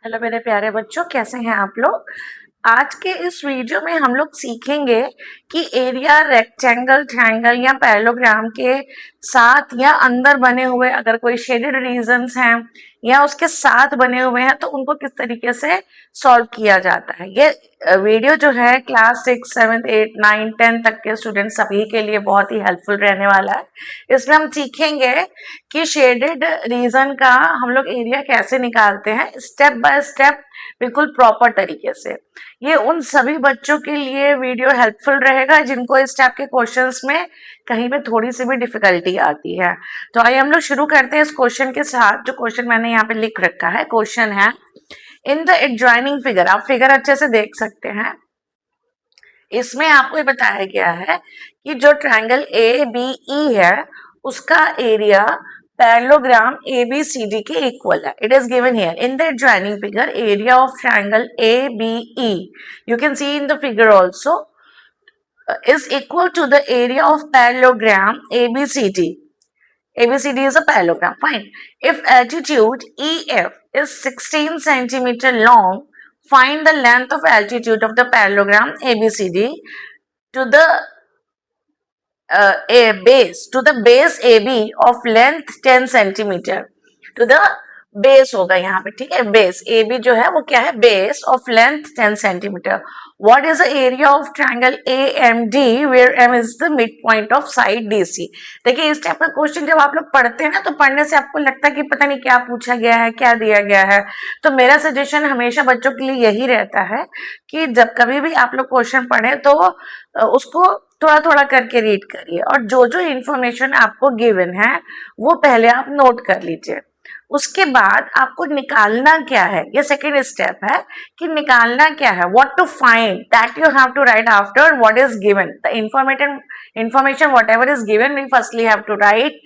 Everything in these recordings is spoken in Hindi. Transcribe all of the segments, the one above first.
हेलो मेरे प्यारे बच्चों, कैसे हैं आप लोग। आज के इस वीडियो में हम लोग सीखेंगे कि एरिया रेक्टेंगल, ट्रायंगल या पैरेललोग्राम के साथ या अंदर बने हुए अगर कोई शेडेड रीजन्स हैं या उसके साथ बने हुए हैं तो उनको किस तरीके से सॉल्व किया जाता है। ये वीडियो जो है क्लास 6, 7, 8, 9, 10 तक के स्टूडेंट सभी के लिए बहुत ही हेल्पफुल रहने वाला है। इसमें हम सीखेंगे कि शेडेड रीजन का हम लोग एरिया कैसे निकालते हैं, स्टेप बाय स्टेप, बिल्कुल प्रॉपर तरीके से। ये उन सभी बच्चों के लिए वीडियो हेल्पफुल रहेगा जिनको इस टाइप के क्वेश्चंस में कहीं पे थोड़ी सी भी डिफिकल्टी आती है। तो आइए हम लोग शुरू करते हैं इस क्वेश्चन के साथ। जो क्वेश्चन मैंने यहाँ पे लिख रखा है, क्वेश्चन है इन द एडजॉइनिंग फिगर। आप फिगर अच्छे से देख सकते हैं। इसमें आपको ये बताया गया है कि जो ट्रायंगल ए बी ई है उसका एरिया पैरेललोग्राम ABCD के इक्वल है। It is given here in the adjoining figure area of triangle ABE, you can see in the figure also, is equal to the area of parallelogram ABCD. ABCD is a parallelogram. Fine. If altitude EF is 16 centimeter long, find the length of altitude of the parallelogram ABCD to the base AB of length 10 centimeter. To the base होगा यहाँ पे, ठीक है। बेस ए बी जो है वो क्या है, base of length 10 centimetre. What is the area of triangle AMD where M is the mid point of side DC। देखिए इस टाइप का क्वेश्चन जब आप लोग पढ़ते हैं ना तो पढ़ने से आपको लगता है कि पता नहीं क्या पूछा गया है, क्या दिया गया है। तो मेरा सजेशन हमेशा बच्चों के लिए यही रहता है कि जब कभी भी आप लोग क्वेश्चन पढ़े तो उसको थोड़ा थोड़ा करके रीड करिए और जो जो इंफॉर्मेशन आपको गिवन है वो पहले आप नोट कर लीजिए। उसके बाद आपको निकालना क्या है, ये सेकेंड स्टेप है कि निकालना क्या है। What to find, that you have to write after what is given. The information whatever is given we firstly have to write.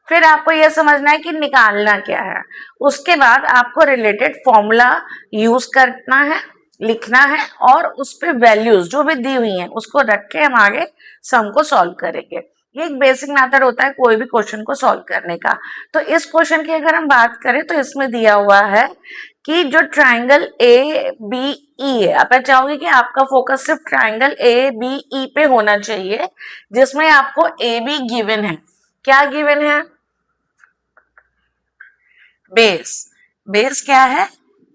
फिर आपको यह समझना है कि निकालना क्या है। उसके बाद आपको रिलेटेड फॉर्मूला यूज करना है, लिखना है और उस पे वैल्यूज जो भी दी हुई हैं उसको रख के हम आगे सम को सॉल्व करेंगे। ये एक बेसिक मेथड होता है कोई भी क्वेश्चन को सॉल्व करने का। तो इस क्वेश्चन की अगर हम बात करें तो इसमें दिया हुआ है कि जो ट्रायंगल ABE है, अब मैं चाहूंगी कि आपका फोकस सिर्फ ट्रायंगल ABE पे होना चाहिए जिसमें आपको AB गिवन है। क्या गिवन है, बेस। बेस क्या है,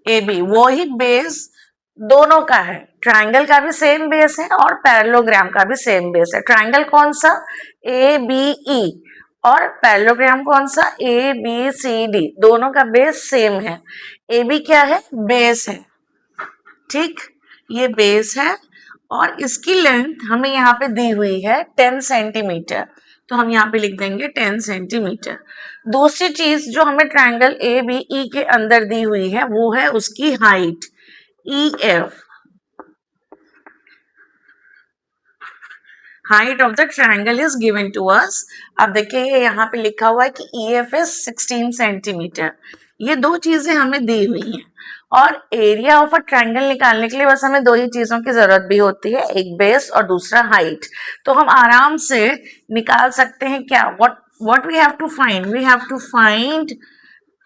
AB। वो ही बेस दोनों का है, ट्रायंगल का भी सेम बेस है और पैरेललोग्राम का भी सेम बेस है। ट्रायंगल कौन सा, ABE, और पैरेललोग्राम कौन सा, ABCD। दोनों का बेस सेम है। AB क्या है, बेस है, ठीक, ये बेस है और इसकी लेंथ हमें यहाँ पे दी हुई है 10 सेंटीमीटर। तो हम यहाँ पे लिख देंगे 10 सेंटीमीटर। दूसरी चीज जो हमें ट्रायंगल ABE के अंदर दी हुई है वो है उसकी height EF, height of the triangle is given to us. अब देखिए यहाँ पे लिखा हुआ है कि EF इज 16 सेंटीमीटर। ये दो चीजें हमें दी हुई हैं और एरिया ऑफ अ ट्रायंगल निकालने के लिए बस हमें दो ही चीजों की जरूरत भी होती है, एक बेस और दूसरा हाइट। तो हम आराम से निकाल सकते हैं क्या, what we have to find, we have to find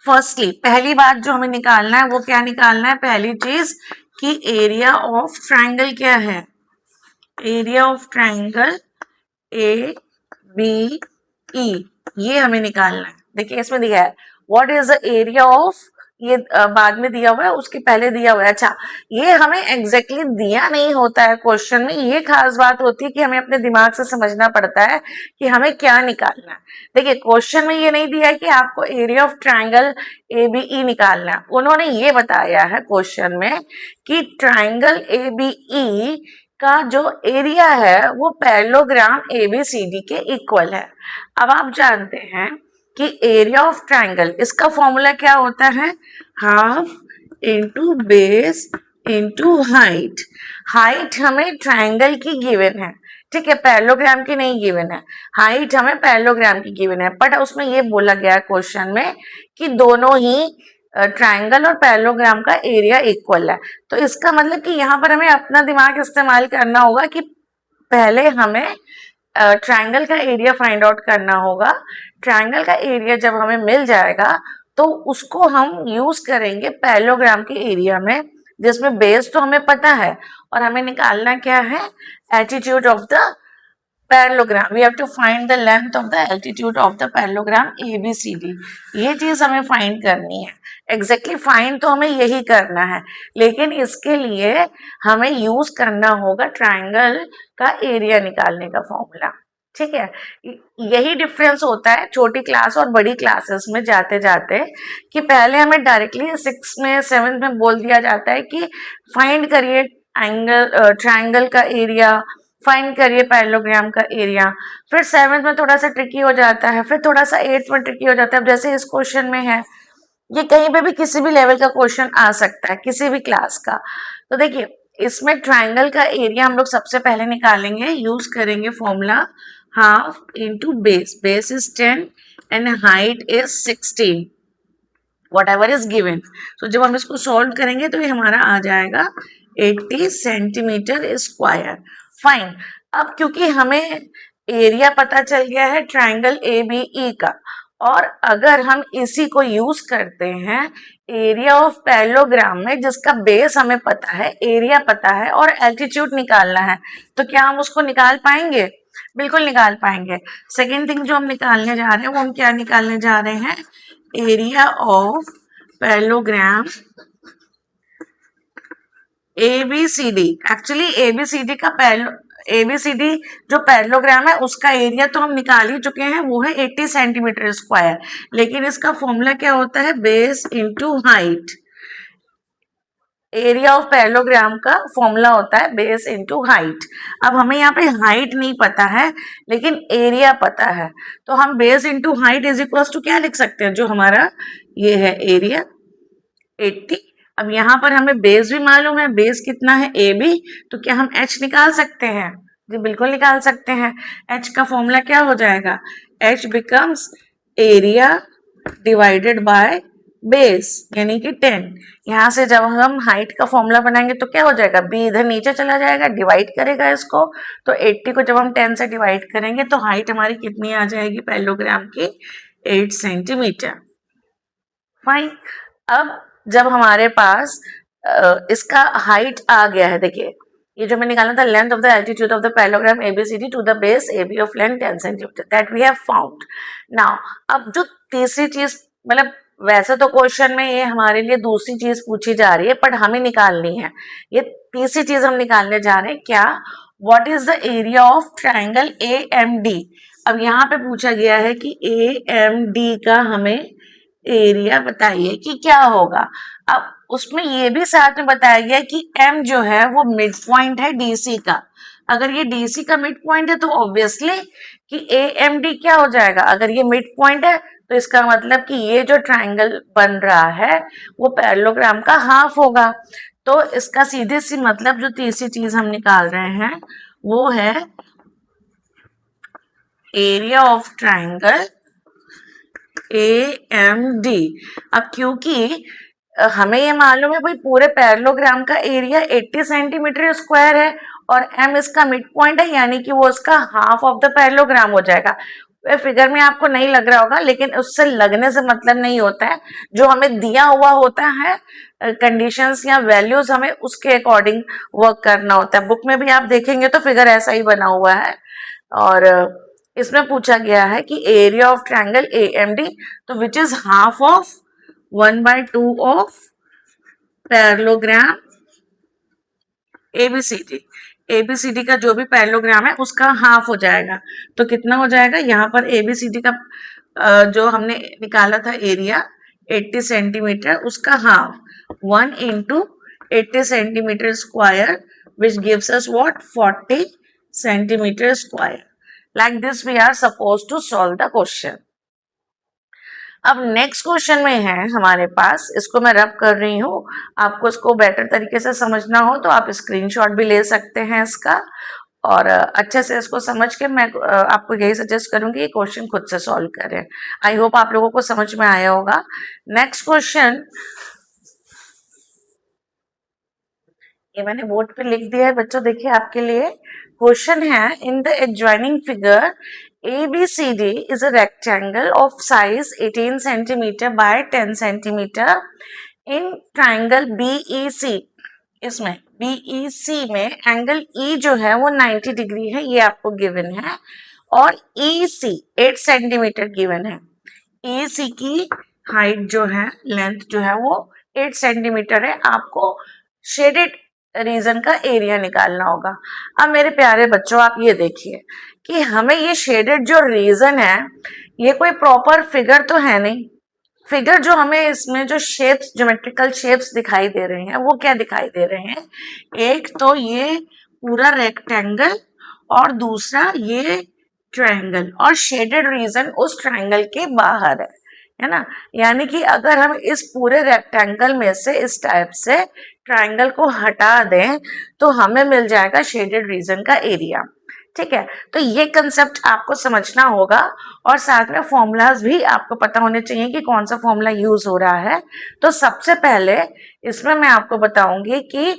firstly, पहली बात जो हमें निकालना है वो क्या निकालना है, पहली चीज कि एरिया ऑफ ट्रायंगल क्या है, एरिया ऑफ ट्रायंगल ABE, ये हमें निकालना है। देखिए इसमें दिया है what is the area of, ये बाद में दिया हुआ है, उसके पहले दिया हुआ है। अच्छा, ये हमें एग्जैक्टली दिया नहीं होता है क्वेश्चन में, ये खास बात होती है कि हमें अपने दिमाग से समझना पड़ता है कि हमें क्या निकालना है। देखिए क्वेश्चन में ये नहीं दिया है कि आपको एरिया ऑफ ट्रायंगल ABE निकालना है, उन्होंने ये बताया है क्वेश्चन में कि ट्रायंगल ABE का जो एरिया है वो पैरेललोग्राम ABCD के इक्वल है। अब आप जानते हैं कि एरिया ऑफ ट्रायंगल, इसका फॉर्मूला क्या होता है, half into base into height. Height हमें ट्रायंगल की गिवन है, ठीक है, पैरेललोग्राम की नहीं गिवन है। हाइट हमें पैरेललोग्राम की गिवन है, बट उसमें ये बोला गया है क्वेश्चन में कि दोनों ही ट्रायंगल और पैरेललोग्राम का एरिया इक्वल है। तो इसका मतलब कि यहाँ पर हमें अपना दिमाग इस्तेमाल करना होगा कि पहले हमें ट्रायंगल का एरिया फाइंड आउट करना होगा। ट्रायंगल का एरिया जब हमें मिल जाएगा तो तो उसको हम यूज करेंगे पैरेललोग्राम के एरिया में, जिसमें बेस तो हमें पता है और हमें निकालना क्या है, altitude of the parallelogram. We have to find the length of the altitude of the parallelogram ABCD. ये चीज हमें फाइंड करनी है. एग्जैक्टली फाइंड तो हमें यही करना है, लेकिन इसके लिए हमें यूज करना होगा ट्राइंगल का एरिया निकालने का फॉर्मूला. ठीक है. यही डिफरेंस होता है छोटी क्लास और बड़ी क्लासेस में जाते जाते, कि पहले हमें डायरेक्टली 6 में 7 में बोल दिया जाता है कि फाइंड करिए ट्राइंगल का एरिया, फाइंड करिए पैरेललोग्राम का एरिया. फिर 7th में थोड़ा सा ट्रिकी हो जाता है, फिर थोड़ा सा 8th में ट्रिकी हो जाता है. अब जैसे इस क्वेश्चन में है, ये कहीं पे भी किसी भी लेवल का क्वेश्चन आ सकता है, किसी भी क्लास का. तो देखिए इसमें ट्राइंगल का एरिया हम लोग सबसे पहले निकालेंगे, यूज करेंगे formula half into base. Base is 10 and height is 16, whatever is given. तो जब हम इसको सॉल्व करेंगे तो ये हमारा आ जाएगा 80 सेंटीमीटर स्क्वायर. फाइन. अब क्योंकि हमें एरिया पता चल गया है ट्राइंगल ABE का, और अगर हम इसी को यूज करते हैं एरिया ऑफ पैरेललोग्राम में, जिसका बेस हमें पता है, एरिया पता है और एल्टीट्यूड निकालना है, तो क्या हम उसको निकाल पाएंगे? बिल्कुल निकाल पाएंगे. सेकेंड थिंग जो हम निकालने जा रहे हैं वो हम क्या निकालने जा रहे हैं, area of parallelogram ABCD. Actually ABCD जो पैरेललोग्राम है उसका एरिया तो हम निकाल ही चुके हैं, वो है 80 सेंटीमीटर स्क्वायर. लेकिन इसका फॉर्मूला क्या होता है, base into height. Area of parallelogram का फॉर्मूला होता है बेस इंटू हाइट. अब हमें यहाँ पे हाइट नहीं पता है लेकिन एरिया पता है, तो हम base into height is equal to क्या लिख सकते हैं, जो हमारा ये है एरिया 80. अब यहाँ पर हमें बेस भी मालूम है, बेस कितना है AB, तो क्या हम H निकाल सकते हैं? जी बिल्कुल निकाल सकते हैं. H का फॉर्मूला क्या हो जाएगा, H becomes area divided by base, यानी कि 10. यहाँ से जब हम हाइट का फॉर्मूला बनाएंगे तो क्या हो जाएगा, B इधर नीचे चला जाएगा, डिवाइड करेगा इसको, तो 80 को जब हम 10 से डिवाइड करेंगे तो हाइट हमारी कितनी आ जाएगी पैरेललोग्राम की, 8 सेंटीमीटर. फाइन. अब जब हमारे पास इसका हाइट आ गया है, देखिए ये जो मैं निकालना था, length of the altitude of the parallelogram ABCD to the base AB of length 10 centimetre, that we have found. Now अब जो तीसरी चीज, मतलब वैसे तो क्वेश्चन में ये हमारे लिए दूसरी चीज पूछी जा रही है, बट हमें निकालनी है, ये तीसरी चीज हम निकालने जा रहे हैं. क्या, what is the area of triangle AMD. अब यहाँ पे पूछा गया है कि AMD का हमें एरिया बताइए कि क्या होगा. अब उसमें ये भी साथ में बताया गया कि M जो है वो मिड पॉइंट है DC का. अगर ये DC का मिड पॉइंट है तो ऑब्वियसली कि AMD क्या हो जाएगा, अगर ये मिड पॉइंट है तो इसका मतलब कि ये जो ट्राइंगल बन रहा है वो पैरेललोग्राम का हाफ होगा. तो इसका सीधे सी मतलब जो तीसरी चीज हम निकाल रहे हैं वो है एरिया ऑफ ट्राइंगल AMD. अब क्योंकि हमें ये मालूम है भाई पूरे पैरेललोग्राम का एरिया 80 सेंटीमीटर स्क्वायर है और M इसका मिड पॉइंट है, यानी कि वो इसका हाफ ऑफ द पैरेललोग्राम हो जाएगा. फिगर में आपको नहीं लग रहा होगा, लेकिन उससे लगने से मतलब नहीं होता है. जो हमें दिया हुआ होता है कंडीशंस या वैल्यूज, हमें उसके अकॉर्डिंग वर्क करना होता है. बुक में भी आप देखेंगे तो फिगर ऐसा ही बना हुआ है. और इसमें पूछा गया है कि एरिया ऑफ ट्राइंगल AMD, तो which is half of 1/2 of parallelogram ABCD का जो भी पैरेललोग्राम है उसका हाफ हो जाएगा. तो कितना हो जाएगा, यहाँ पर ABCD का जो हमने निकाला था एरिया 80 सेंटीमीटर, उसका half 1 into 80 centimetre square, which gives us what, 40 centimetre square. Like this we are supposed to solve the question. अब नेक्स्ट क्वेश्चन में है हमारे पास, इसको मैं रब कर रही हूँ, आपको इसको बेटर तरीके से समझना हो तो आप स्क्रीनशॉट भी ले सकते हैं इसका, और अच्छे से इसको समझ के मैं आपको यही सजेस्ट करूंगी कि क्वेश्चन खुद से सॉल्व करें. आई होप आप लोगों को समझ में आया होगा. नेक्स्ट क्वेश्चन ये मैंने बोर्ड पे लिख दिया है बच्चों, देखिए आपके लिए क्वेश्चन है, in the adjoining figure ABCD is a rectangle of size 18 centimeter by 10 centimeter in triangle BEC. इसमें BEC में एंगल E जो है वो 90 डिग्री है, ये आपको गिवन है, और EC 8 सेंटीमीटर गिवन है। EC की हाइट जो है, लेंथ जो है वो 8 सेंटीमीटर है। आपको शेडेड रीजन का एरिया निकालना होगा। अब मेरे प्यारे बच्चों, आप ये देखिए कि हमें ये शेडेड जो रीजन है, ये कोई प्रॉपर फिगर तो है नहीं। फिगर जो हमें इसमें जो शेप्स, ज्योमेट्रिकल शेप्स दिखाई दे रहे हैं, वो क्या दिखाई दे रहे हैं? एक तो ये पूरा रेक्टेंगल और दूसरा ये ट्रायंगल, और शेडेड रीजन उस ट्रायंगल के बाहर है ना। यानी कि अगर हम इस पूरे रेक्टेंगल में से इस टाइप से ट्रायंगल को हटा दें तो हमें मिल जाएगा शेडेड रीजन का एरिया। ठीक है, तो ये कंसेप्ट आपको समझना होगा, और साथ में फॉर्मूलाज भी आपको पता होने चाहिए कि कौन सा फॉर्मूला यूज हो रहा है। तो सबसे पहले इसमें मैं आपको बताऊंगी कि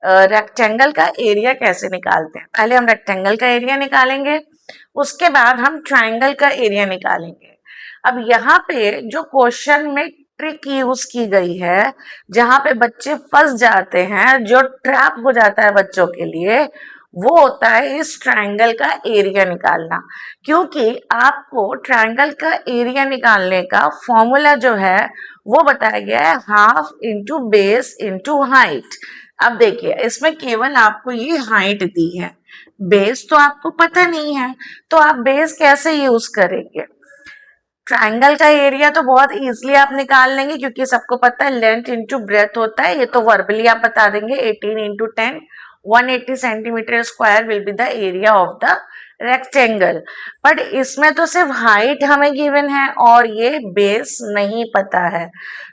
रेक्टेंगल का एरिया कैसे निकालते हैं। पहले हम रेक्टेंगल का एरिया निकालेंगे, उसके बाद हम ट्रायंगल का एरिया निकालेंगे। अब यहाँ पे जो क्वेश्चन में ट्रिक यूज की गई है, जहां पे बच्चे फंस जाते हैं, जो ट्रैप हो जाता है बच्चों के लिए, वो होता है इस ट्रायंगल का एरिया निकालना। क्योंकि आपको ट्रायंगल का एरिया निकालने का फॉर्मूला जो है वो बताया गया है half into base into height. अब देखिए, इसमें केवल आपको ये हाइट दी है, बेस तो आपको पता नहीं है, तो आप बेस कैसे यूज करेंगे? ट्रायंगल का एरिया तो बहुत इजीली आप निकाल लेंगे, क्योंकि सबको पता है लेंथ इंटू ब्रेथ होता है। ये तो वर्बली आप बता देंगे, 18 into 10 180 centimetre square will be the area of the rectangle. But इसमें तो सिर्फ हाइट हमें गिवन है और ये बेस नहीं पता है।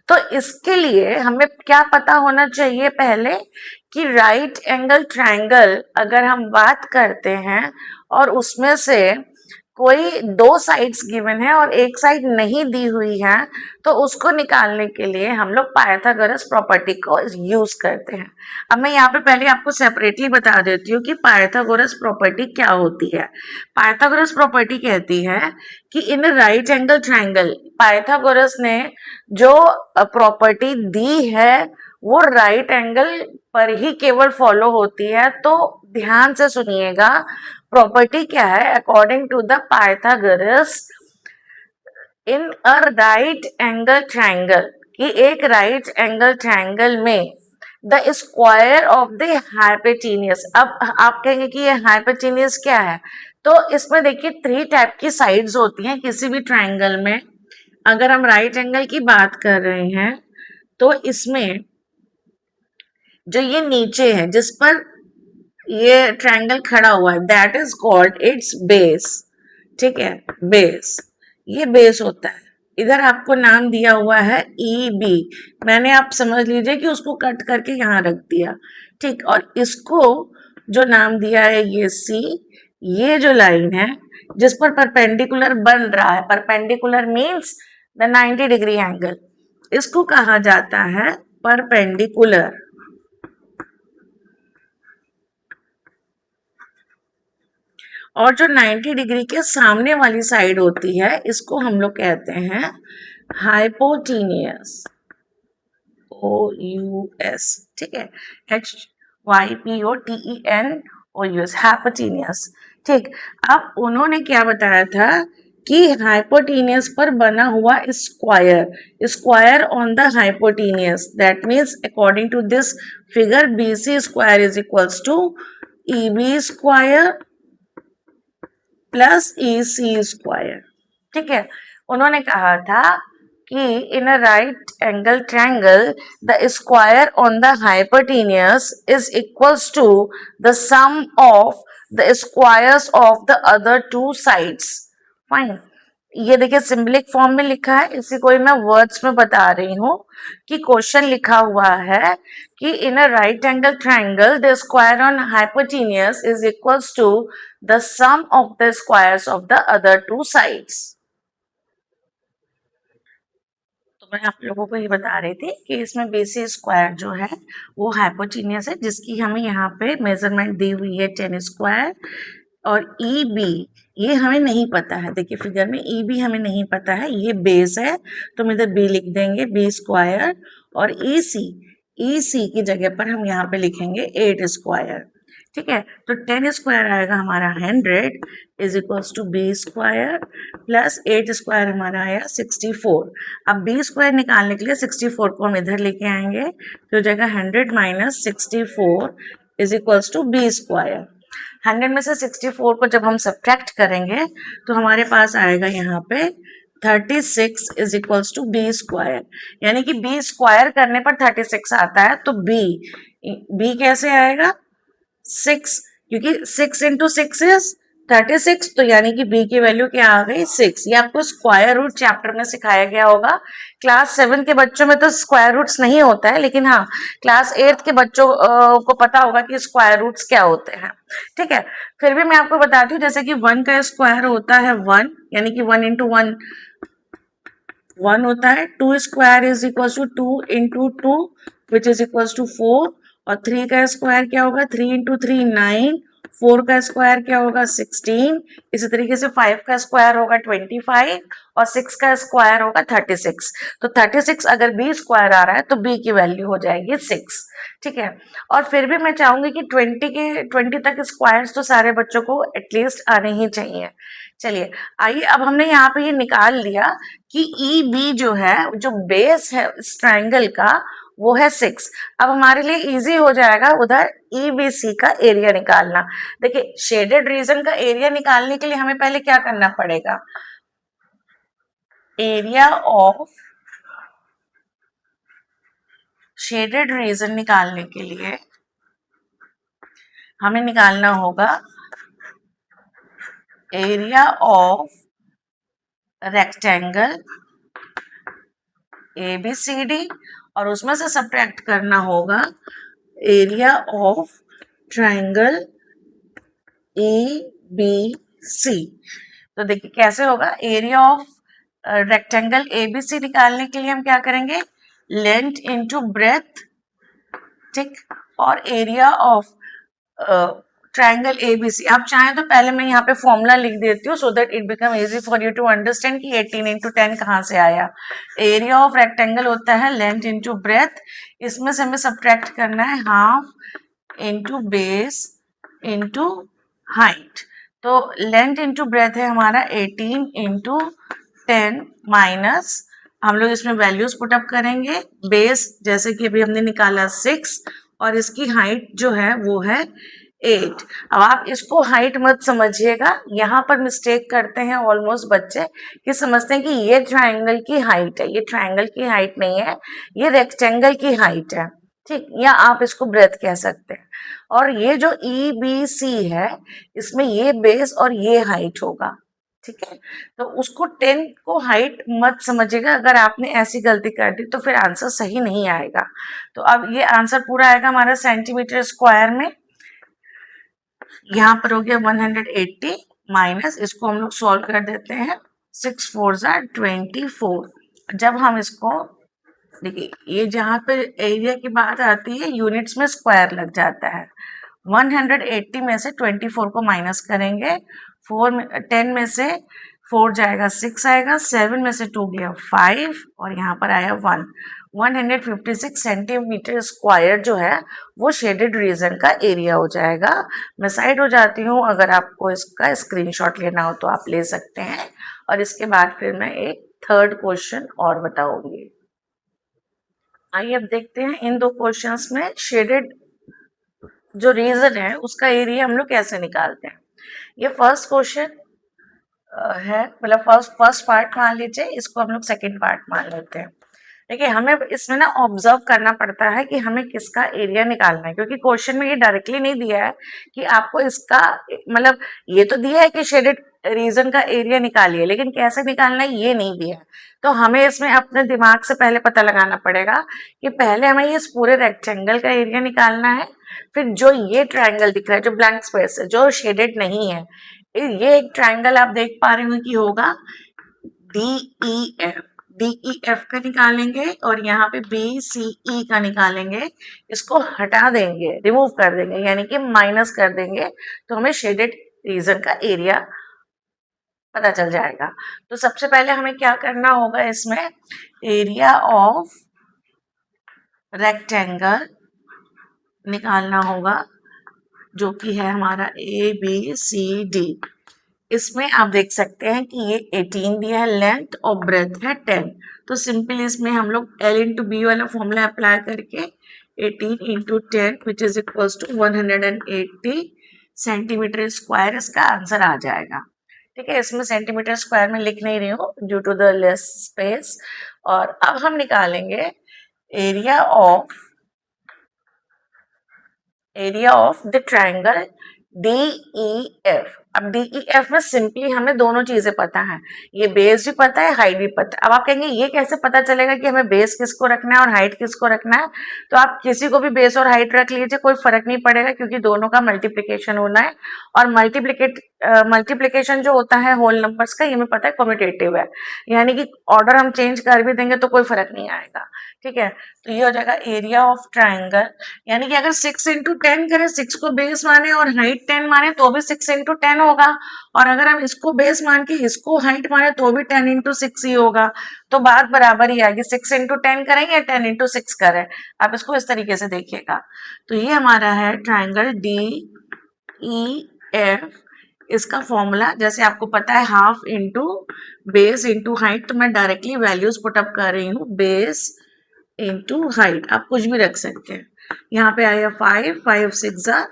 तो इसके लिए हमें क्या पता होना चाहिए पहले, कि राइट एंगल ट्रायंगल अगर हम बात करते हैं और उसमें से कोई दो साइड्स गिवन है और एक साइड नहीं दी हुई है, तो उसको निकालने के लिए हम लोग पाइथागोरस प्रॉपर्टी को यूज करते हैं। अब मैं यहाँ पे पहले आपको सेपरेटली बता देती हूँ कि पाइथागोरस प्रॉपर्टी क्या होती है। पाइथागोरस प्रॉपर्टी कहती है कि in right angle triangle, Pythagoras ने जो प्रॉपर्टी दी है वो राइट एंगल पर ही केवल फॉलो होती है। तो ध्यान से सुनिएगा, प्रॉपर्टी क्या है? According to the Pythagoras, in a right angle triangle, कि एक राइट एंगल ट्रायंगल में the square of the hypotenuse. अब आप कहेंगे कि ये हाइपोटेन्यूज क्या है? तो इसमें देखिए 3 टाइप की साइड्स होती हैं किसी भी ट्रायंगल में। अगर हम राइट एंगल की बात कर रहे हैं तो इसमें जो ये नीचे है जिस पर ये ट्रायंगल खड़ा हुआ है, that is called its base. ठीक है, बेस, ये बेस होता है। इधर आपको नाम दिया हुआ है ई बी, मैंने आप समझ लीजिए कि उसको कट करके यहाँ रख दिया। ठीक, और इसको जो नाम दिया है ये सी, ये जो लाइन है जिस पर परपेंडिकुलर बन रहा है, perpendicular means the 90 degree angle, इसको कहा जाता है परपेंडिकुलर। और जो 90 डिग्री के सामने वाली साइड होती है इसको हम लोग कहते हैं हाइपोटेनियस, OUS। ठीक है, HYPOTENOUS, हाइपोटेनियस। ठीक, अब उन्होंने क्या बताया था कि हाइपोटेनियस पर बना हुआ square, square on the hypotenuse, that means according to this figure BC square is equals to EB square plus EC square. ठीक है, उन्होंने कहा था कि in a right angle triangle the square on the hypotenuse is equals to the sum of the squares of the other 2 sides. Fine, ये देखिए सिंबलिक फॉर्म में लिखा है, इसी को मैं वर्ड्स में बता रही हूँ कि क्वेश्चन लिखा हुआ है कि in a right angle triangle the square on hypotenuse is equals to the sum of the squares of the other 2 sides. तो मैं आप लोगों को ये बता रही थी कि इसमें BC स्क्वायर जो है वो हाइपोटेनियस है, जिसकी हमें यहाँ पे मेजरमेंट दी हुई है 10 स्क्वायर। और ई बी ये हमें नहीं पता है। देखिए फिगर में ई बी हमें नहीं पता है, ये बेस है तो हम इधर बी लिख देंगे, बी स्क्वायर। और ई सी की जगह पर हम यहाँ पे लिखेंगे 8 स्क्वायर। ठीक है, तो 10 स्क्वायर आएगा हमारा 100 is equals to B square plus 8 square हमारा आया 64। अब बी स्क्वायर निकालने के लिए 64 को हम इधर लेके आएंगे, तो जगह 100 minus 64 is equals to B square. 100 में से 64 को जब हम सब्ट्रैक्ट करेंगे तो हमारे पास आएगा यहाँ पे 36 is equals to B square, यानी कि बी स्क्वायर करने पर 36 आता है। तो बी कैसे आएगा 6, क्योंकि 6 इंटू 6 इज 36, तो यानी कि बी की वैल्यू क्या आ गई 6। ये आपको स्क्वायर रूट चैप्टर में सिखाया गया होगा। क्लास 7 के बच्चों में तो स्क्वायर रूट्स नहीं होता है, लेकिन हाँ क्लास 8 के बच्चों को पता होगा कि स्क्वायर रूट्स क्या होते हैं। ठीक है, फिर भी मैं आपको बताती हूँ, जैसे कि 1 का स्क्वायर होता है 1, यानी कि 1 इंटू 1 1 होता है। 2 square is equal to 2 into 2 which is equal to 4। और 3 का स्क्वायर क्या होगा 3 इंटू 3 9। 4 का स्क्वायर क्या होगा 16। इसी तरीके से 5 का स्क्वायर होगा 25 और 6 का स्क्वायर होगा 36। तो 36 अगर बी स्क्वायर आ रहा है तो बी की वैल्यू हो जाएगी 6। ठीक है, और फिर भी मैं चाहूंगी कि 20 तक स्क्वायर्स तो सारे बच्चों को एटलीस्ट आने ही चाहिए। चलिए आइए, अब हमने यहाँ पे ये निकाल लिया कि ई बी जो है, जो बेस है इस ट्राइंगल का, वो है 6। अब हमारे लिए इजी हो जाएगा उधर ई बी सी का एरिया निकालना। देखिए शेडेड रीजन का एरिया निकालने के लिए हमें पहले क्या करना पड़ेगा, एरिया ऑफ शेडेड रीजन निकालने के लिए हमें निकालना होगा area of rectangle A B C D, और उसमें से सब्ट्रैक्ट करना होगा area of triangle A B C. तो देखिए कैसे होगा, area of rectangle A B C निकालने के लिए हम क्या करेंगे, लेंथ इनटू ब्रेथ। ठीक, और एरिया ऑफ ट्राइंगल एबीसी, आप चाहें तो पहले मैं यहाँ पे फॉर्मूला लिख देती हूँ so that it become easy for you to understand कि 18 इंटू 10 कहाँ से आया। एरिया ऑफ रेक्टेंगल होता है लेंथ इंटू ब्रेथ, इसमें से हमें सब्ट्रैक्ट करना है half into base into height. तो लेंथ इंटू ब्रेथ है हमारा 18 इंटू 10 माइनस, हम लोग इसमें वैल्यूज पुटअप करेंगे। बेस जैसे कि अभी हमने निकाला 6 और इसकी हाइट जो है वो है 8। अब आप इसको हाइट मत समझिएगा, यहाँ पर मिस्टेक करते हैं ऑलमोस्ट बच्चे कि समझते हैं कि ये ट्रायंगल की हाइट है। ये ट्रायंगल की हाइट नहीं है, ये रेक्टेंगल की हाइट है। ठीक, या आप इसको ब्रेथ कह सकते हैं। और ये जो ई बी सी है, इसमें ये बेस और ये हाइट होगा। ठीक है, तो उसको 10 को हाइट मत समझिएगा, अगर आपने ऐसी गलती कर दी तो फिर आंसर सही नहीं आएगा। तो अब ये आंसर पूरा आएगा हमारा सेंटीमीटर स्क्वायर में। यहाँ पर हो गया 180 माइनस, इसको हम लोग सॉल्व कर देते हैं, 6 4 24। जब हम इसको देखिए, ये जहाँ पे एरिया की बात आती है यूनिट्स में स्क्वायर लग जाता है। 180 में से 24 को माइनस करेंगे, 10 में से 4 जाएगा 6 आएगा, 7 में से 2 गया 5 और यहाँ पर आया 1। 156 सेंटीमीटर स्क्वायर जो है वो शेडेड रीजन का एरिया हो जाएगा। मैं साइड हो जाती हूँ, अगर आपको इसका स्क्रीनशॉट लेना हो तो आप ले सकते हैं। और इसके बाद फिर मैं एक थर्ड क्वेश्चन और बताऊंगी। आइए अब देखते हैं इन दो क्वेश्चंस में शेडेड जो रीजन है उसका एरिया हम लोग कैसे निकालते हैं। ये फर्स्ट क्वेश्चन है, मतलब फर्स्ट पार्ट मान लीजिए, इसको हम लोग सेकंड पार्ट मान लेते हैं। देखिए हमें इसमें ना ऑब्जर्व करना पड़ता है कि हमें किसका एरिया निकालना है, क्योंकि क्वेश्चन में ये डायरेक्टली नहीं दिया है कि आपको इसका, मतलब ये तो दिया है कि शेडेड रीजन का एरिया निकालिए, लेकिन कैसे निकालना है ये नहीं दिया है। तो हमें इसमें अपने दिमाग से पहले पता लगाना पड़ेगा कि पहले हमें इस पूरे रेक्टेंगल का एरिया निकालना है, फिर जो ये ट्राइंगल दिख रहा है जो ब्लैंक स्पेस है जो शेडेड नहीं है, ये एक ट्राइंगल आप देख पा रहे हो कि होगा डी ई एफ का निकालेंगे और यहाँ पे बी सी ई का निकालेंगे। इसको हटा देंगे, रिमूव कर देंगे, यानी कि माइनस कर देंगे, तो हमें शेडेड रीजन का एरिया पता चल जाएगा। तो सबसे पहले हमें क्या करना होगा, इसमें एरिया ऑफ रेक्टेंगल निकालना होगा, जो कि है हमारा ABCD। इसमें आप देख सकते हैं कि ये 18 दिया है, लेंथ और ब्रेथ है 10। तो सिंपल इसमें हम लोग L इंटू बी वाला फॉर्मूला अप्लाई करके 18 into 10 which is equals to 180 centimetre square इसका आंसर आ जाएगा। ठीक है, इसमें सेंटीमीटर स्क्वायर में लिख नहीं रही हूँ due to the less space. और अब हम निकालेंगे area of the triangle DEF। अब DEF में सिंपली हमें दोनों चीजें पता है, ये बेस भी पता है, हाइट भी पता है। अब आप कहेंगे ये कैसे पता चलेगा कि हमें बेस किसको रखना है और हाइट किसको रखना है? तो आप किसी को भी बेस और हाइट रख लीजिए, कोई फर्क नहीं पड़ेगा, क्योंकि दोनों का मल्टीप्लिकेशन होना है। और मल्टीप्लिकेशन जो होता है होल नंबर्स का, ये हमें पता है कम्यूटेटिव है, यानी कि ऑर्डर हम चेंज कर भी देंगे तो कोई फर्क नहीं आएगा। ठीक है, तो ये हो जाएगा एरिया ऑफ ट्राइंगल, यानी कि अगर 6 इंटू 10 करें, 6 को बेस माने और हाइट 10 माने तो भी 6 इंटू 10 होगा, और अगर हम इसको बेस मान के इसको हाइट माने तो भी 10 इंटू 6 ही होगा। तो बात बराबर ही आएगी, 6 इंटू 10 करें या 10 इंटू 6 करें। आप इसको इस तरीके से देखिएगा। तो ये हमारा है ट्राइंगल DEF। इसका फॉर्मूला जैसे आपको पता है, half into base into height, तो मैं डायरेक्टली वैल्यूज पुटअप कर रही हूँ, बेस इंटू हाइट, आप कुछ भी रख सकते हैं। यहाँ पे आया 5, 5 6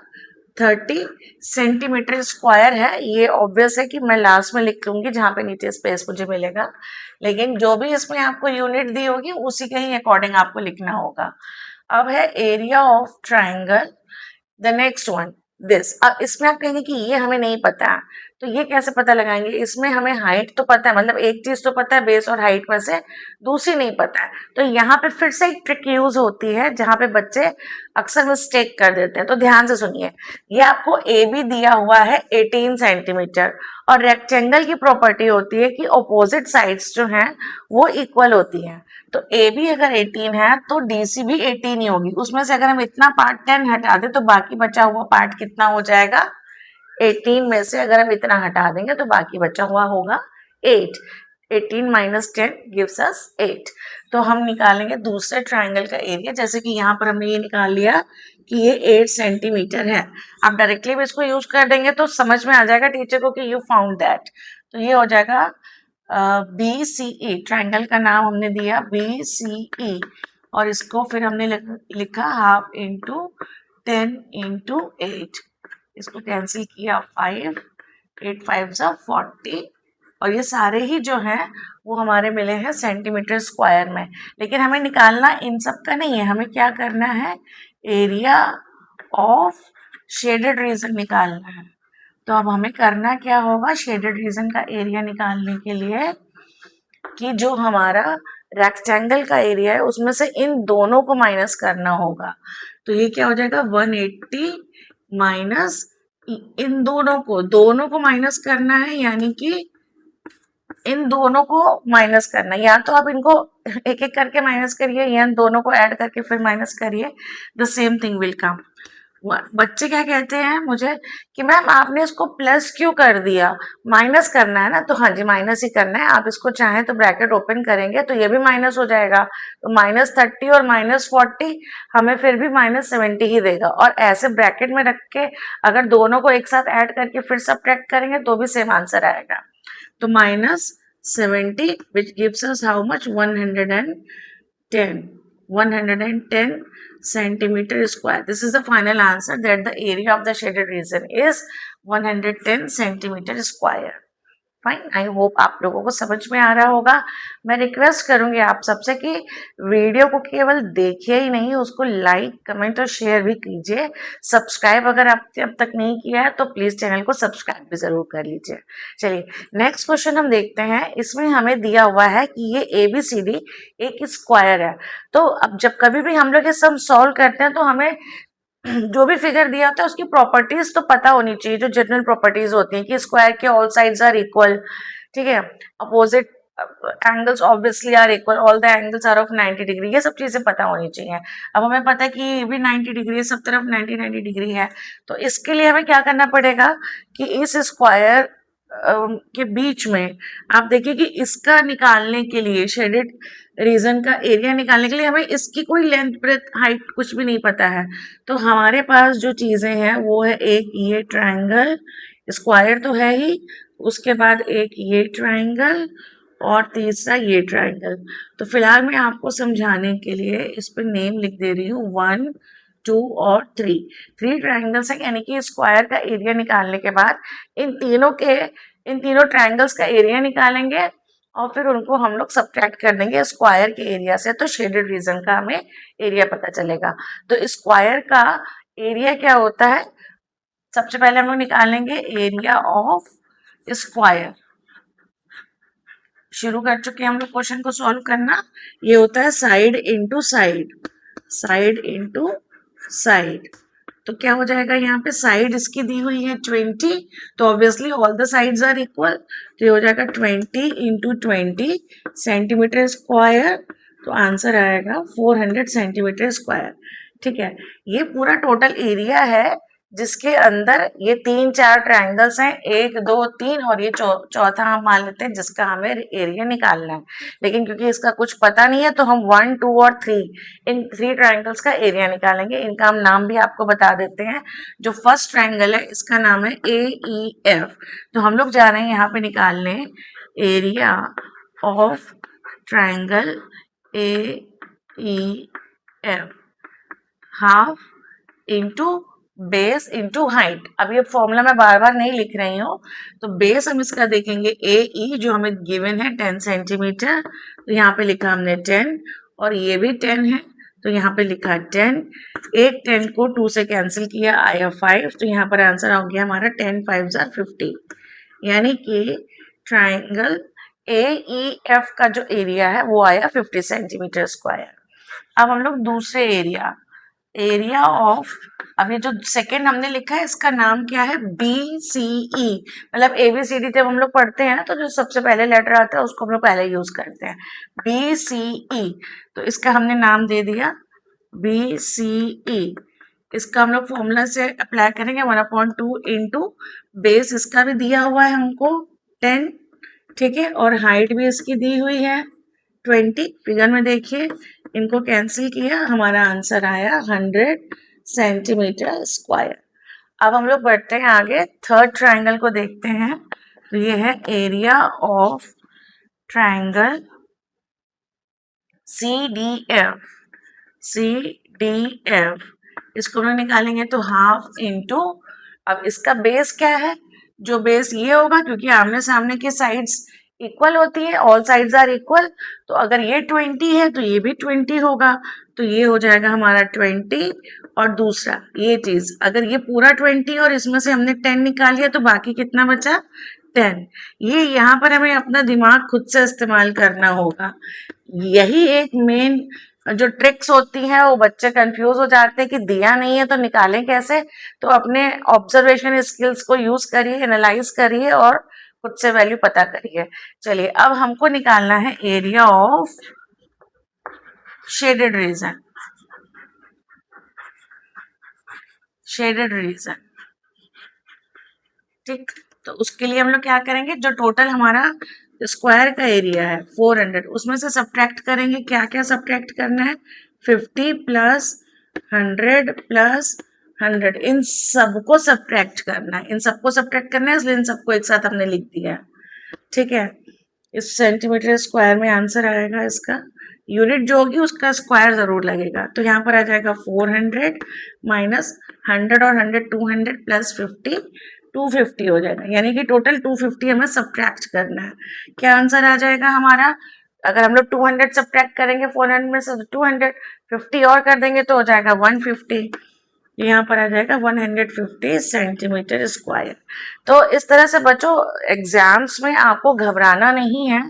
30 सेंटीमीटर स्क्वायर है। ये ऑब्वियस है कि मैं लास्ट में लिख लूंगी जहाँ पे नीचे स्पेस मुझे मिलेगा, लेकिन जो भी इसमें आपको यूनिट दी होगी उसी के ही अकॉर्डिंग आपको लिखना होगा। अब है area of triangle, the next one this. अब इसमें आप कहेंगे कि ये हमें नहीं पता, तो ये कैसे पता लगाएंगे? इसमें हमें हाइट तो पता है, मतलब एक चीज तो पता है बेस और हाइट में से, दूसरी नहीं पता है। तो यहाँ पे फिर से एक ट्रिक यूज होती है जहाँ पे बच्चे अक्सर मिस्टेक कर देते हैं। तो ध्यान से सुनिए, ये आपको ए बी दिया हुआ है 18 सेंटीमीटर, और रेक्टेंगल की प्रॉपर्टी होती है कि ऑपोजिट साइड्स जो हैं वो इक्वल होती हैं। तो ए बी अगर 18 है तो DC भी 18 ही होगी। उसमें से अगर हम इतना पार्ट 10 हटा दें तो बाकी बचा हुआ पार्ट कितना हो जाएगा? 18 में से अगर हम इतना हटा देंगे तो बाकी बचा हुआ होगा 8। 18 माइनस 10 गिव्स अस 8। तो हम निकालेंगे दूसरे ट्राइंगल का एरिया, जैसे कि यहाँ पर हमने ये निकाल लिया कि ये 8 सेंटीमीटर है। आप डायरेक्टली भी इसको यूज कर देंगे तो समझ में आ जाएगा टीचर को कि यू फाउंड दैट। तो ये हो जाएगा BCE, ट्राइंगल का नाम हमने दिया BCE, और इसको फिर हमने लिखा हाफ इंटू 10 इंटू 8। इसको कैंसिल किया 5, 8 5 40, और ये सारे ही जो हैं वो हमारे मिले हैं सेंटीमीटर स्क्वायर में। लेकिन हमें निकालना इन सब का नहीं है, हमें क्या करना है? एरिया ऑफ शेडेड रीजन निकालना है। तो अब हमें करना क्या होगा शेडेड रीजन का एरिया निकालने के लिए, कि जो हमारा रेक्टेंगल का एरिया है उसमें से इन दोनों को माइनस करना होगा। तो ये क्या हो जाएगा 180 माइनस इन दोनों को माइनस करना है, यानी कि इन दोनों को माइनस करना है। या तो आप इनको एक एक करके माइनस करिए या इन दोनों को ऐड करके फिर माइनस करिए, the same thing will come. बच्चे क्या कहते हैं मुझे कि मैम आपने इसको प्लस क्यों कर दिया? माइनस करना है ना, तो हाँ जी माइनस ही करना है। आप इसको चाहें तो ब्रैकेट ओपन करेंगे तो ये भी माइनस हो जाएगा, तो -30 और -40 हमें फिर भी -70 ही देगा। और ऐसे ब्रैकेट में रख के अगर दोनों को एक साथ ऐड करके फिर सब्ट्रैक्ट करेंगे तो भी सेम आंसर आएगा। तो -70 which gives us how much? 110 centimeter square. This is the final answer, that the area of the shaded region is 110 centimeter square. Fine, I hope आप लोगों को समझ में आ रहा होगा। मैं रिक्वेस्ट करूंगी आप सबसे कि वीडियो को केवल देखिए ही नहीं, उसको लाइक कमेंट और शेयर भी कीजिए। सब्सक्राइब अगर आपने अब तक नहीं किया है तो प्लीज चैनल को सब्सक्राइब भी जरूर कर लीजिए। चलिए नेक्स्ट क्वेश्चन हम देखते हैं। इसमें हमें दिया हुआ है कि ये ABCD एक स्क्वायर है। तो अब जब कभी भी हम लोग ये सम सॉल्व करते हैं तो हमें जो भी फिगर दिया होता है उसकी प्रॉपर्टीज तो पता होनी चाहिए, जो जनरल प्रॉपर्टीज होती हैं कि स्क्वायर के ऑल साइड्स आर इक्वल, ठीक है, opposite angles obviously are equal, all the angles are of 90 degree, ये सब चीजें पता होनी चाहिए। अब हमें पता है कि ये भी 90 डिग्री है, सब तरफ 90 डिग्री है, तो इसके लिए हमें क्या करना पड़ेगा कि इस स्क्वायर के बीच में आप देखिए कि इसका निकालने के लिए, शेडेड रीजन का एरिया निकालने के लिए हमें इसकी कोई लेंथ ब्रेथ हाइट कुछ भी नहीं पता है। तो हमारे पास जो चीजें हैं वो है एक ये ट्रायंगल, स्क्वायर तो है ही, उसके बाद एक ये ट्रायंगल और तीसरा ये ट्रायंगल। तो फिलहाल मैं आपको समझाने के लिए इस पर नेम लिख दे रही हूँ 1 2 और 3। 3 ट्रायंगल्स है, यानी कि स्क्वायर का एरिया निकालने के बाद इन तीनों ट्रायंगल्स का एरिया निकालेंगे और फिर उनको हम लोग सब्ट्रैक्ट कर देंगे स्क्वायर के एरिया से, तो शेडेड रीजन का हमें एरिया पता चलेगा। तो स्क्वायर का एरिया क्या होता है, सबसे पहले हम लोग निकालेंगे एरिया ऑफ स्क्वायर। शुरू कर चुके हैं हम लोग क्वेश्चन को सॉल्व करना। ये होता है side into side, side into side. तो क्या हो जाएगा, यहाँ पे साइड इसकी दी हुई है 20, तो obviously all the sides are equal, तो ये हो जाएगा 20 इंटू 20 सेंटीमीटर स्क्वायर, तो आंसर आएगा 400 सेंटीमीटर स्क्वायर। ठीक है, ये पूरा टोटल एरिया है जिसके अंदर ये 3 4 ट्रायंगल्स हैं, 1 2 3, और ये चौथा हम मान लेते हैं जिसका हमें एरिया निकालना है। लेकिन क्योंकि इसका कुछ पता नहीं है तो हम 1 2 और 3, इन 3 ट्रायंगल्स का एरिया निकालेंगे। इनका हम नाम भी आपको बता देते हैं। जो फर्स्ट ट्रायंगल है इसका नाम है AEF। तो हम लोग जा रहे हैं यहाँ पे निकालने area of triangle AEF, half into base into height. अब ये फॉर्मूला मैं बार बार नहीं लिख रही हूँ, तो बेस हम इसका देखेंगे AE जो हमें गिवन है 10 सेंटीमीटर, तो यहाँ पे लिखा हमने 10, और ये भी 10 है तो यहाँ पे लिखा 10। एक 10 को 2 से कैंसिल किया, आया 5, तो यहाँ पर आंसर हो गया हमारा 10 5 50, यानी कि ट्राइंगल AEF का जो एरिया है वो आया 50 सेंटीमीटर स्क्वायर। अब हम लोग दूसरे एरिया ऑफ, अब ये जो सेकंड हमने लिखा है इसका नाम क्या है, BCE। मतलब ABCD जब हम लोग पढ़ते हैं तो जो सबसे पहले लेटर आता है उसको हम लोग पहले यूज करते हैं, BCE। तो इसका हमने नाम दे दिया BCE। इसका हम लोग फॉर्मूला से अप्लाई करेंगे 1/2 इंटू बेस, इसका भी दिया हुआ है हमको 10, ठीक है, और हाइट भी इसकी दी हुई है 20। फिगर में देखिए, इनको कैंसिल किया, हमारा आंसर आया 100 सेंटीमीटर स्क्वायर। अब हम लोग बढ़ते हैं आगे, थर्ड ट्रायंगल को देखते हैं। तो ये है एरिया ऑफ ट्रायंगल CDF। इसको हम लोग निकालेंगे तो हाफ इंटू, अब इसका बेस क्या है, जो बेस ये होगा क्योंकि आमने सामने की साइड्स इक्वल होती है, ऑल साइड्स आर इक्वल, तो अगर ये 20 है तो ये भी 20 होगा, तो ये हो जाएगा हमारा 20। और दूसरा ये चीज, अगर ये पूरा 20 और इसमें से हमने 10 निकाल लिया तो बाकी कितना बचा, 10। ये यहाँ पर हमें अपना दिमाग खुद से इस्तेमाल करना होगा। यही एक मेन जो ट्रिक्स होती हैं, वो बच्चे कंफ्यूज हो जाते हैं कि दिया नहीं है तो निकालें कैसे। तो अपने ऑब्जर्वेशन स्किल्स को यूज करिए, एनालाइज करिए और खुद से वैल्यू पता करिए। चलिए, अब हमको निकालना है एरिया ऑफ शेडेड रीजन। ठीक, तो उसके लिए हम लोग क्या करेंगे, जो टोटल हमारा स्क्वायर का एरिया है 400, उसमें से सब्ट्रैक्ट करेंगे। क्या क्या सब्ट्रैक्ट करना है, 50 प्लस 100 प्लस 100, इन सबको सब्ट्रैक्ट करना है, इसलिए इन सबको एक साथ हमने लिख दिया। ठीक है, इस सेंटीमीटर स्क्वायर में आंसर आएगा, इसका यूनिट जो होगी उसका स्क्वायर जरूर लगेगा। तो यहाँ पर आ जाएगा 400 माइनस 100 और 100 200 प्लस 50 250 हो जाएगा, यानी कि टोटल 250 हमें सब्ट्रैक्ट करना है। क्या आंसर आ जाएगा हमारा, अगर हम लोग 200 सब्ट्रैक्ट करेंगे 400 में से, 250 और कर देंगे तो हो जाएगा 150। यहाँ पर आ जाएगा 150 सेंटीमीटर स्क्वायर। तो इस तरह से बच्चों एग्जाम्स में आपको घबराना नहीं है,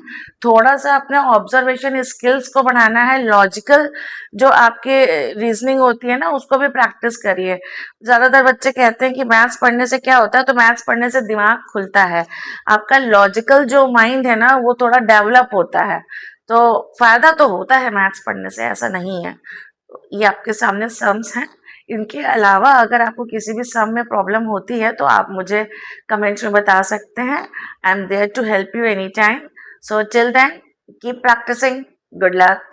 थोड़ा सा अपने ऑब्जर्वेशन स्किल्स को बढ़ाना है, लॉजिकल जो आपके रीजनिंग होती है ना उसको भी प्रैक्टिस करिए। ज़्यादातर बच्चे कहते हैं कि मैथ्स पढ़ने से क्या होता है, तो मैथ्स पढ़ने से दिमाग खुलता है, आपका लॉजिकल जो माइंड है ना वो थोड़ा डेवलप होता है, तो फायदा तो होता है मैथ्स पढ़ने से, ऐसा नहीं है। ये आपके सामने सम्स हैं, इनके अलावा अगर आपको किसी भी सम में प्रॉब्लम होती है तो आप मुझे कमेंट्स में बता सकते हैं। I am there to help you any time. So till then keep practising. Good luck.